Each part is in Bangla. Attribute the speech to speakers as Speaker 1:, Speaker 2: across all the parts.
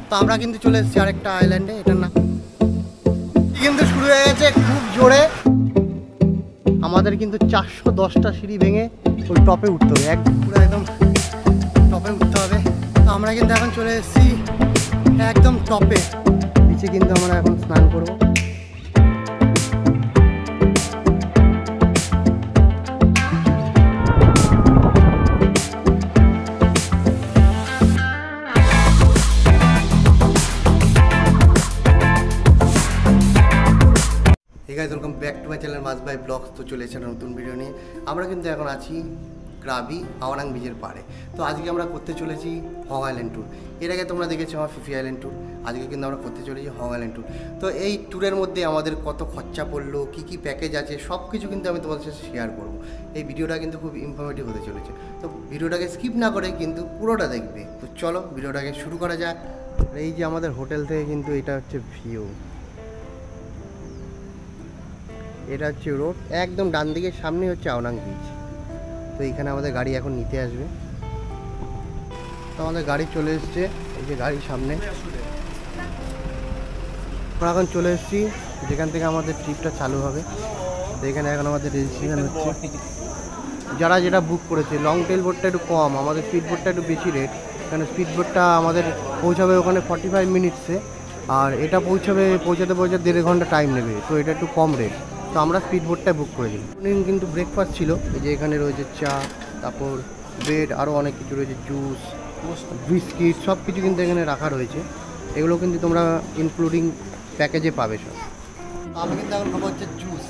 Speaker 1: তো আমরা কিন্তু চলে এসেছি আরেকটা আইল্যান্ডে, এটার নাম কিন্তু শুরু হয়ে গেছে খুব জোরে। আমাদের কিন্তু 410টা সিঁড়ি ভেঙে ওই টপে উঠতে হবে, পুরো একদম টপে উঠতে হবে। তো আমরা কিন্তু এখন চলে এসেছি একদম টপে, নিচে কিন্তু আমরা এখন স্নান করবো। Welcome back to my channel মাস বাই ব্লগস। তো চলে এসেছে নতুন ভিডিও নিয়ে। আমরা কিন্তু এখন আছি ক্রাবি আওয়ারাং বিচের পাড়ে। তো আজকে আমরা করতে চলেছি হং আইল্যান্ড ট্যুর। এর আগে তোমরা দেখেছো আমার ফিফি আইল্যান্ড ট্যুর, আজকে কিন্তু আমরা করতে চলেছি হং আইল্যান্ড ট্যুর। তো এই ট্যুরের মধ্যে আমাদের কত খরচা পড়লো, কী কী প্যাকেজ আছে, সব কিছু কিন্তু আমি তোমাদের সাথে শেয়ার করবো। এই ভিডিওটা কিন্তু খুব ইনফরমেটিভ হতে চলেছে, তো ভিডিওটাকে স্কিপ না করে কিন্তু পুরোটা দেখবে। তো চলো ভিডিওটাকে শুরু করা যাক। এই যে আমাদের হোটেল থেকে কিন্তু এটা হচ্ছে ভিউ, এটা হচ্ছে রোড, একদম ডান দিকের সামনে হচ্ছে আওয়ারাং বিচ। তো এইখানে আমাদের গাড়ি এখন নিতে আসবে। তো আমাদের গাড়ি চলে এসছে, এই যে গাড়ির সামনে আমরা এখন চলে এসেছি যেখান থেকে আমাদের ট্রিপটা চালু হবে। তো এখানে এখন আমাদের রেজিস্ট্রেশন হচ্ছে। যারা যেটা বুক করেছে, লং টেল বোটটা একটু কম, আমাদের স্পিড বোটটা একটু বেশি রেট, কারণ স্পিড বোটটা আমাদের পৌঁছাবে ওখানে 45 মিনিটসে, আর এটা পৌঁছাতে 1.5 ঘন্টা টাইম নেবে। তো এটা একটু কম রেট, তো আমরা স্পিড বোটটাই বুক করেছি। কিন্তু ব্রেকফাস্ট ছিল, এই যে এখানে রয়েছে চা, তারপর ব্রেড, আরও অনেক কিছু রয়েছে, জুস, বিস্কিট, সব কিছু কিন্তু এখানে রাখা রয়েছে। এগুলো কিন্তু তোমরা ইনক্লুডিং প্যাকেজে পাবে সব। আমি কিন্তু এখন খাবো হচ্ছে জুস।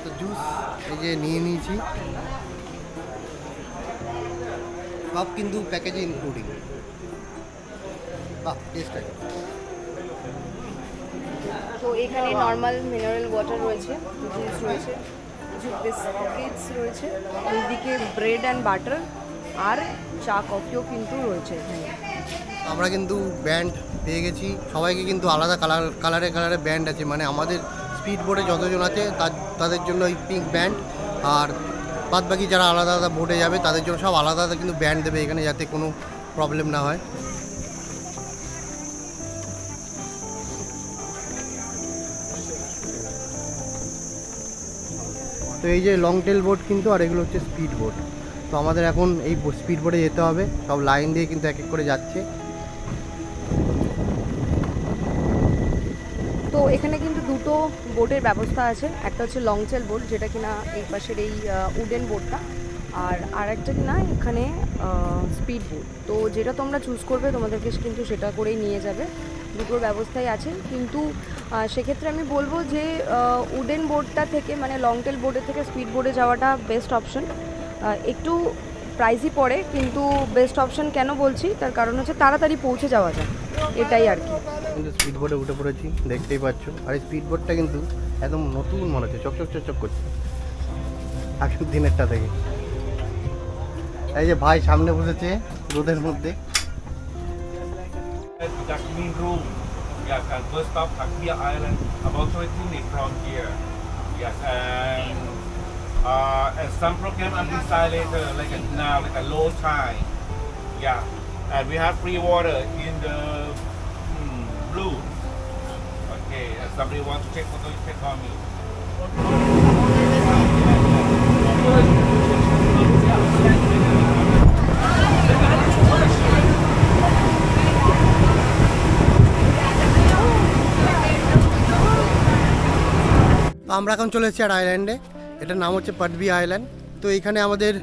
Speaker 1: তো জুস এই যে নিয়ে নিয়েছি, সব কিন্তু প্যাকেজে ইনক্লুডিং। টেস্ট আছে।
Speaker 2: তো এখানে নর্মাল মিনারেল ওয়াটার রয়েছে, জুস রয়েছে, কিছু বিস্কিটস রয়েছে, এইদিকে ব্রেড অ্যান্ড বাটার, আর চা কফিও কিন্তু রয়েছে এখানে।
Speaker 1: আমরা কিন্তু ব্যান্ড পেয়ে গেছি, সবাইকে কিন্তু আলাদা কালারে ব্যান্ড আছে, মানে আমাদের স্পিড বোটে যতজন আছে তাদের জন্য ওই পিঙ্ক ব্যান্ড, আর বাদ বাকি যারা আলাদা আলাদা বোটে যাবে তাদের জন্য সব আলাদা আলাদা কিন্তু ব্যান্ড দেবে এখানে, যাতে কোনো প্রবলেম না হয়। তো এই যে লং টেল বোট কিন্তু, আর এগুলো হচ্ছে স্পিড বোট। তো আমাদের এখন এই স্পিড বোটে যেতে হবে, সব লাইন দিয়ে কিন্তু এক এক করে যাচ্ছে।
Speaker 2: তো এখানে কিন্তু দুটো বোটের ব্যবস্থা আছে, একটা হচ্ছে লং টেল বোট, যেটা কিনা এই পাশের এই উডেন বোটটা, আর একটা কিনা এখানে স্পিড বোট। তো যেটা তোমরা চুজ করবে তোমাদেরকে কিন্তু সেটা করেই নিয়ে যাবে, দুটোর ব্যবস্থাই আছে। কিন্তু সেক্ষেত্রে আমি বলবো যে উডেন বোটটা থেকে, মানে লং টেল বোটের থেকে স্পিড বোটে যাওয়াটা বেস্ট অপশন। একটু প্রাইসই পড়ে, কিন্তু বেস্ট অপশন কেন বলছি, তার কারণ হচ্ছে তাড়াতাড়ি পৌঁছে যাওয়া যায়, এটাই আর কি।
Speaker 1: কিন্তু স্পিড বোটে উঠে পড়েছি, দেখতেই পাচ্ছ। আর এই স্পিড বোটটা কিন্তু একদম নতুন মনে হচ্ছে, চকচক করছে আগের দিনেরটা থেকে। এই যে ভাই সামনে বসেছে রোদের মধ্যে।
Speaker 3: Yes, and first stop Kakbia Island, about 20 minutes from here. Yes, and some program on this side later, like now, like a low tide. Yeah, and we have free water in the blue. Okay, if somebody wants to take photo, you can call me.
Speaker 1: আমরা এখন চলে এসেছি আর আইল্যান্ডে, এটার নাম হচ্ছে পাটবি আইল্যান্ড। তো এইখানে আমাদের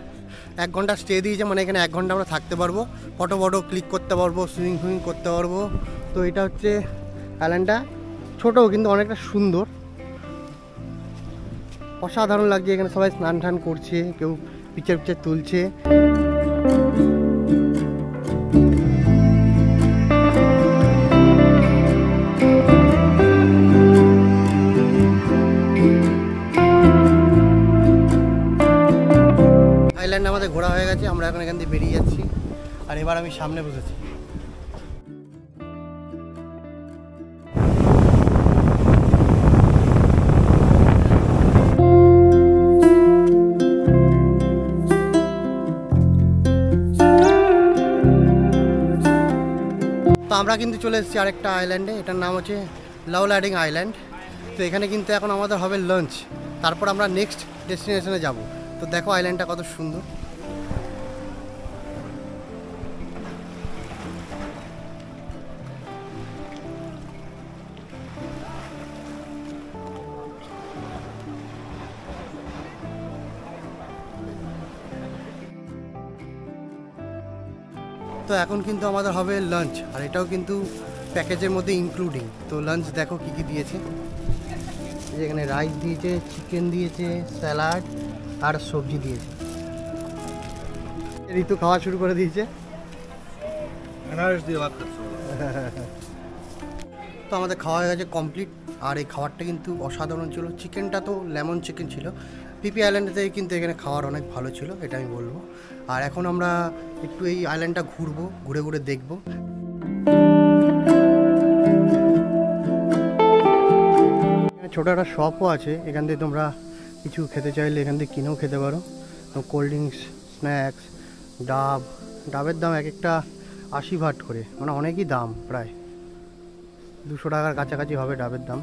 Speaker 1: 1 ঘন্টা স্টে দিয়েছে, মানে এখানে 1 ঘন্টা আমরা থাকতে পারবো, ফটো ক্লিক করতে পারবো, সুইমিং করতে পারবো। তো এটা হচ্ছে আইল্যান্ডটা, ছোটো কিন্তু অনেকটা সুন্দর, অসাধারণ লাগছে। এখানে সবাই স্নান টান করছে, কেউ পিকচার তুলছে। আইল্যান্ড আমাদের ঘোরা হয়ে গেছে, আমরা এখন এখান থেকে বেরিয়ে যাচ্ছি। আর এবার আমি সামনে বসেছি। আমরা কিন্তু চলে এসেছি আরেকটা আইল্যান্ডে, এটার নাম হচ্ছে লাউলাডিং আইল্যান্ড। তো এখানে কিন্তু এখন আমাদের হবে লাঞ্চ, তারপর আমরা নেক্সট ডেস্টিনেশনে যাব। তো দেখো আইল্যান্ডটা কত সুন্দর। তো এখন কিন্তু আমাদের হবে লাঞ্চ, আর এটাও কিন্তু প্যাকেজের মধ্যে ইনক্লুডিং। তো লাঞ্চ দেখো কী কী দিয়েছে, এখানে রাইস দিয়েছে, চিকেন দিয়েছে, স্যালাড আর সবজি দিয়েছে। ঋতু খাওয়া শুরু করে দিয়েছে। তো আমাদের খাওয়া হয়ে গেছে কমপ্লিট, আর এই খাবারটা কিন্তু অসাধারণ ছিল। চিকেনটা তো লেমন চিকেন ছিল। পিপি আইল্যান্ডে থেকে কিন্তু এখানে খাওয়ার অনেক ভালো ছিল, এটা আমি বলবো। আর এখন আমরা একটু এই আইল্যান্ডটা ঘুরবো, ঘুরে ঘুরে দেখবো। ছোটো একটা শপও আছে, এখান থেকে তোমরা কিছু খেতে চাইলে এখান থেকে কিনেও খেতে পারো। কোল্ড ড্রিঙ্কস, স্ন্যাক্স, ডাবের দাম এক একটা 80 বাট করে, মানে অনেকই দাম, প্রায় 200 টাকার কাছাকাছি হবে ডাবের দাম।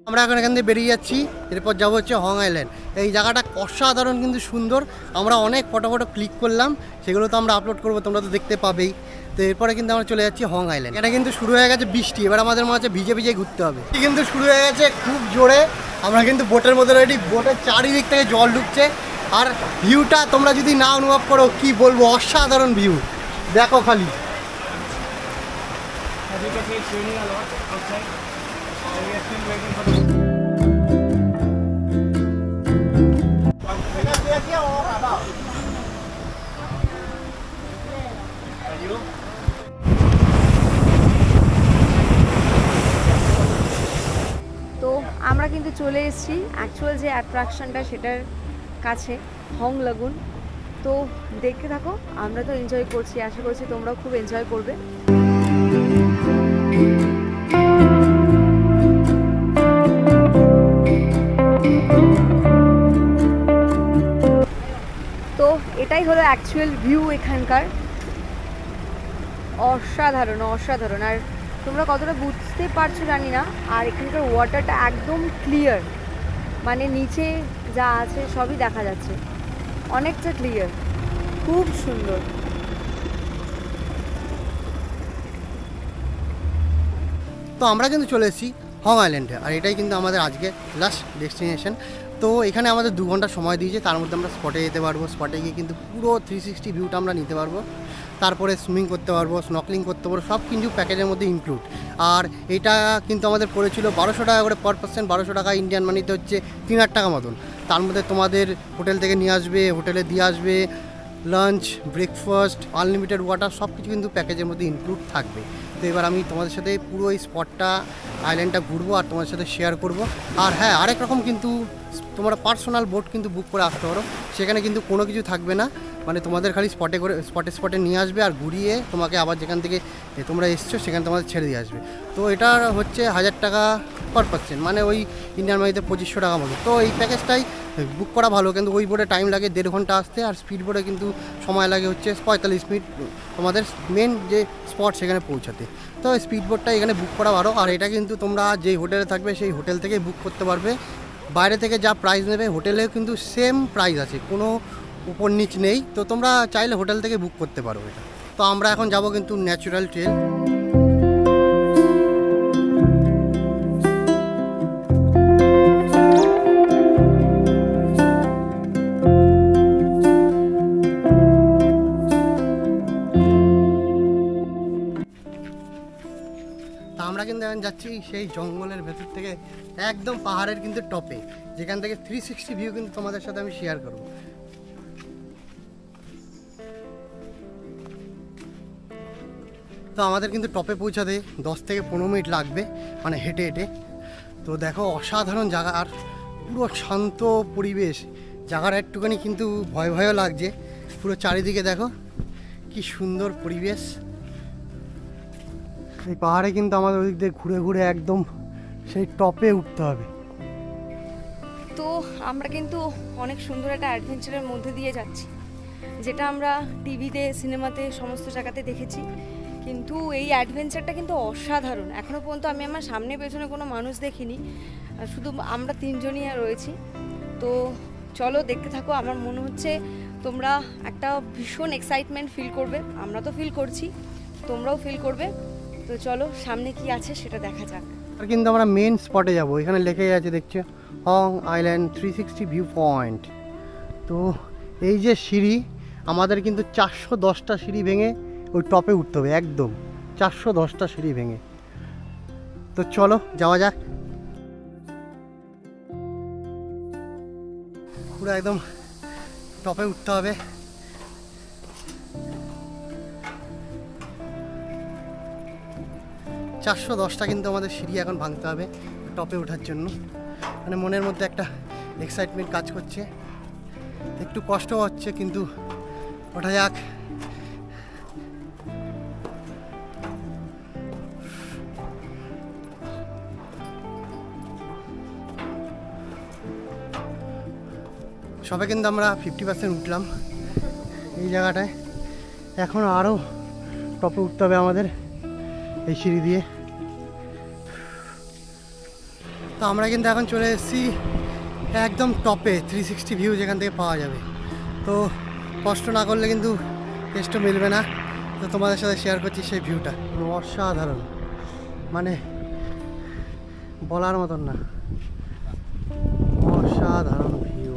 Speaker 1: আমরা এখন এখান থেকে বেরিয়ে যাচ্ছি, এরপর যাবো হচ্ছে হং আইল্যান্ড। এই জায়গাটা অসাধারণ কিন্তু সুন্দর। আমরা অনেক ফটো ক্লিক করলাম, সেগুলো তো আমরা আপলোড করবো, তোমরা তো দেখতে পাবেই। তো এরপরে কিন্তু আমরা চলে যাচ্ছি হং আইল্যান্ড। এটা কিন্তু শুরু হয়ে গেছে বৃষ্টি, এবার আমাদের মনে হচ্ছে ভিজে ভিজে ঘুরতে হবে। কিন্তু শুরু হয়ে গেছে খুব জোরে। আমরা কিন্তু বোটের মধ্যে রেডি, বোটের চারিদিক থেকে জল ঢুকছে। আর ভিউটা তোমরা যদি না অনুভব করো কি বলবো, অসাধারণ ভিউ দেখো খালি।
Speaker 2: তো আমরা কিন্তু চলে এসেছি অ্যাকচুয়াল যে অ্যাট্রাকশনটা সেটার কাছে, হং লাগুন। তো দেখতে থাকো, আমরা তো এনজয় করছি, আশা করছি তোমরাও খুব এনজয় করবে। তো এটাই হলো অ্যাকচুয়াল ভিউ এখানকার, অসাধারণ অসাধারণ। আর তোমরা কতটা বুঝতে পারছো জানি না। আর এখানকার ওয়াটারটা একদম ক্লিয়ার, মানে নিচে যা আছে সবই দেখা যাচ্ছে, অনেকটা ক্লিয়ার, খুব সুন্দর।
Speaker 1: তো আমরা কিন্তু চলে এসেছি হং আইল্যান্ডে, আর এটাই কিন্তু আমাদের আজকে লাস্ট ডেস্টিনেশন। তো এখানে আমাদের 2 ঘন্টা সময় দিয়েছে, তার মধ্যে আমরা স্পটে যেতে পারবো। স্পটে গিয়ে কিন্তু পুরো 360 ভিউটা আমরা নিতে পারবো। তারপরে সুইমিং করতে পারবো, স্নর্কেলিং করতে পারবো, সব কিন্তু প্যাকেজের মধ্যে ইনক্লুড। আর এটা কিন্তু আমাদের পড়েছিল 1200 টাকা করে পার পার্সন। 1200 টাকা ইন্ডিয়ান মানিতে হচ্ছে 3000 টাকা মতন। তার মধ্যে তোমাদের হোটেল থেকে নিয়ে আসবে, হোটেলে দিয়ে আসবে, লাঞ্চ, ব্রেকফাস্ট, আনলিমিটেড ওয়াটার, সব কিছু কিন্তু প্যাকেজের মধ্যে ইনক্লুড থাকবে। তো এবার আমি তোমাদের সাথে পুরো এই স্পটটা, আইল্যান্ডটা ঘুরবো আর তোমাদের সাথে শেয়ার করব। আর হ্যাঁ, আরেক রকম কিন্তু তোমরা পার্সোনাল বোট কিন্তু বুক করে আসতে পারো, সেখানে কিন্তু কোনো কিছু থাকবে না। মানে তোমাদের খালি স্পটে নিয়ে আসবে আর ঘুরিয়ে তোমাকে আবার যেখান থেকে তোমরা এসছো সেখানে তোমাদের ছেড়ে দিয়ে আসবে। তো এটা হচ্ছে 1000 টাকা পার পার্সন, মানে ওই ইন্ডিয়ান মানিতে 2500 টাকা মতো। তো এই প্যাকেজটাই বুক করা ভালো, কিন্তু ওই বোটে টাইম লাগে 1.5 ঘন্টা আসতে, আর স্পিড বোটে কিন্তু সময় লাগে হচ্ছে 45 মিনিট তোমাদের মেন যে স্পট সেখানে পৌঁছাতে। তো স্পিড বোটটা এখানে বুক করা ভালো। আর এটা কিন্তু তোমরা যেই হোটেলে থাকবে সেই হোটেল থেকেই বুক করতে পারবে। বাইরে থেকে যা প্রাইস নেবে হোটেলেও কিন্তু সেম প্রাইস আছে, কোনো উপর নিচ নেই। তো তোমরা চাইলে হোটেল থেকে বুক করতে পারো এটা। তো আমরা এখন যাব কিন্তু ন্যাচারাল ট্রেল। আমরা কিন্তু এখন যাচ্ছি সেই জঙ্গলের ভেতর থেকে একদম পাহাড়ের কিন্তু টপে, যেখান থেকে 360 ভিউ কিন্তু তোমাদের সাথে আমি শেয়ার করব। তো আমাদের কিন্তু টপে পৌঁছাতে 10 থেকে 15 মিনিট লাগবে, মানে হেঁটে হেঁটে। তো দেখো অসাধারণ জায়গা, আর পুরো শান্ত পরিবেশ। জায়গাটা একটুখানি কিন্তু ভয় ভয়ও লাগছে। পুরো চারিদিকে দেখো কি সুন্দর পরিবেশ। এই পাহাড়ে কিন্তু আমাদের ওদিক দিয়ে ঘুরে ঘুরে একদম সেই টপে উঠতে হবে।
Speaker 2: তো আমরা কিন্তু অনেক সুন্দর একটা অ্যাডভেঞ্চারের মধ্যে দিয়ে যাচ্ছি, যেটা আমরা টিভিতে সিনেমাতে সমস্ত জায়গাতে দেখেছি, কিন্তু এই অ্যাডভেঞ্চারটা কিন্তু অসাধারণ। এখনও পর্যন্ত আমি আমার সামনে পেছনে কোনো মানুষ দেখিনি, শুধু আমরা তিনজনই রয়েছি। তো চলো দেখতে থাকো। আমার মনে হচ্ছে তোমরা একটা ভীষণ এক্সাইটমেন্ট ফিল করবে, আমরা তো ফিল করছি, তোমরাও ফিল করবে। তো চলো সামনে কি আছে সেটা দেখা যাক।
Speaker 1: আর কিন্তু আমরা মেন স্পটে যাব, এখানে লেখেই আছে দেখছো হং আইল্যান্ড 360 ভিউ পয়েন্ট। তো এই যে সিঁড়ি, আমাদের কিন্তু 410টা সিঁড়ি ভেঙে ওই টপে উঠতে হবে, একদম 410টা সিঁড়ি ভেঙে। তো চলো যাওয়া যাক। পুরো একদম টপে উঠতে হবে। চারশো 10টা কিন্তু আমাদের সিঁড়ি এখন ভাঙতে হবে টপে ওঠার জন্য। মানে মনের মধ্যে একটা এক্সাইটমেন্ট কাজ করছে, একটু কষ্ট হচ্ছে, কিন্তু ওঠা যাক। সবে কিন্তু আমরা 50% উঠলাম এই জায়গাটায়, এখন আরও টপে উঠতে হবে আমাদের এই সিঁড়ি দিয়ে। তো আমরা কিন্তু এখন চলে এসেছি একদম টপে, 360 ভিউ যেখান থেকে পাওয়া যাবে। তো কষ্ট না করলে কিন্তু টেস্টও মিলবে না। তো তোমাদের সাথে শেয়ার করছি সেই ভিউটা, অসাধারণ, মানে বলার মতন না, অসাধারণ ভিউ।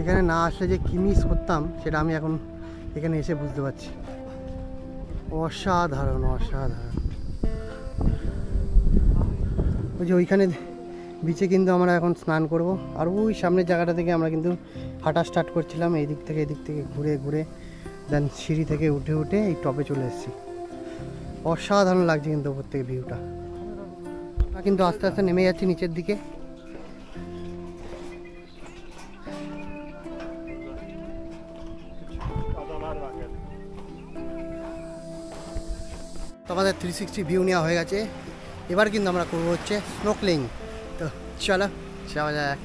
Speaker 1: এখানে না আসলে যে কি মিস করতাম সেটা আমি এখন এখানে এসে বুঝতে পারছি। অসাধারণ অসাধারণ। ওই যে ওইখানে বিচে কিন্তু আমরা এখন স্নান করব, আর ওই সামনের জায়গাটা থেকে আমরা কিন্তু হাঁটা স্টার্ট করছিলাম, এই দিক থেকে ঘুরে ঘুরে দেন সিঁড়ি থেকে উঠে উঠে এই টপে চলে এসেছি। অসাধারণ লাগছে কিন্তু ওপর থেকে ভিউটা। আমরা কিন্তু আস্তে আস্তে নেমে যাচ্ছি নিচের দিকে। তো আমাদের 360 ভিউ নেওয়া হয়ে গেছে, এবার কিন্তু আমরা করবো হচ্ছে স্নোকলিং। তো চলো যাওয়া যাক।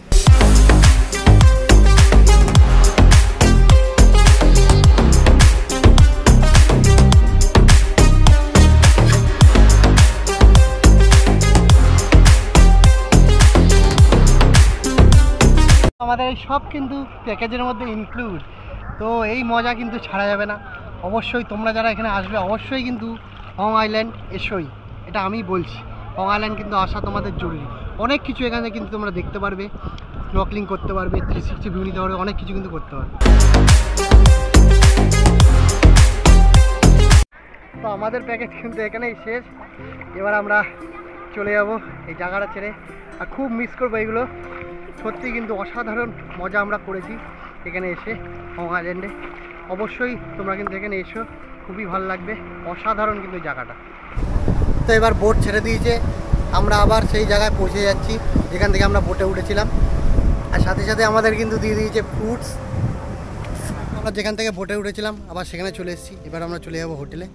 Speaker 1: আমাদের এই সব কিন্তু প্যাকেজের মধ্যে ইনক্লুড। তো এই মজা কিন্তু ছাড়া যাবে না। অবশ্যই তোমরা যারা এখানে আসবে অবশ্যই কিন্তু হং আইল্যান্ড এসোই, এটা আমি বলছি। হং আইল্যান্ড কিন্তু আসা তোমাদের জরুরি। অনেক কিছু এখানে কিন্তু তোমরা দেখতে পারবে, স্নর্কেলিং করতে পারবে, 360 ভিউ নিতে পারবে, অনেক কিছু কিন্তু করতে পারবে। তো আমাদের প্যাকেজ কিন্তু এখানেই শেষ। এবার আমরা চলে যাব এই জায়গাটা ছেড়ে। আর খুব মিস করবো এগুলো, সত্যি কিন্তু অসাধারণ মজা আমরা করেছি এখানে এসে হং আইল্যান্ডে। অবশ্যই তোমরা কিন্তু এখানে এসো, খুবই ভালো লাগবে, অসাধারণ কিন্তু জায়গাটা। তো এবার বোট ছেড়ে দিয়েছে, আমরা আবার সেই জায়গায় পৌঁছে যাচ্ছি যেখান থেকে আমরা বোটে উঠেছিলাম। আর সাথে সাথে আমাদের কিন্তু দিয়ে দিয়েছে ফ্রুটস। আমরা যেখান থেকে বোটে উঠেছিলাম আবার সেখানে চলে এসেছি। এবার আমরা চলে যাবো হোটেলে।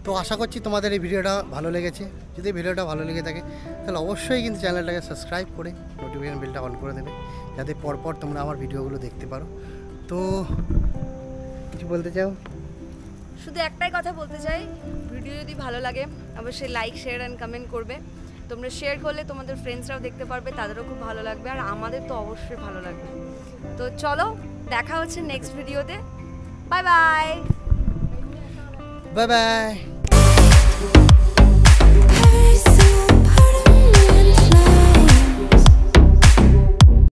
Speaker 1: তো আশা করছি তোমাদের এই ভিডিওটা ভালো লেগেছে। যদি ভিডিওটা ভালো লেগে থাকে তাহলে অবশ্যই কিন্তু চ্যানেলটাকে সাবস্ক্রাইব করে নোটিফিকেশন বেলটা অন করে দেবে, যাতে পরপর তোমরা আমার ভিডিওগুলো দেখতে পারো। তো কিছু বলতে চাও?
Speaker 2: শুধু একটাই কথা বলতে চাই, ভিডিও যদি ভালো লাগে অবশ্যই লাইক শেয়ার অ্যান্ড কমেন্ট করবে। তোমরা শেয়ার করলে তোমাদের ফ্রেন্ডসরাও দেখতে পারবে, তাদেরও খুব ভালো লাগবে, আর আমাদের তো অবশ্যই ভালো লাগবে। তো চলো দেখা হচ্ছে নেক্সট ভিডিওতে। Bye bye.
Speaker 1: Bye bye.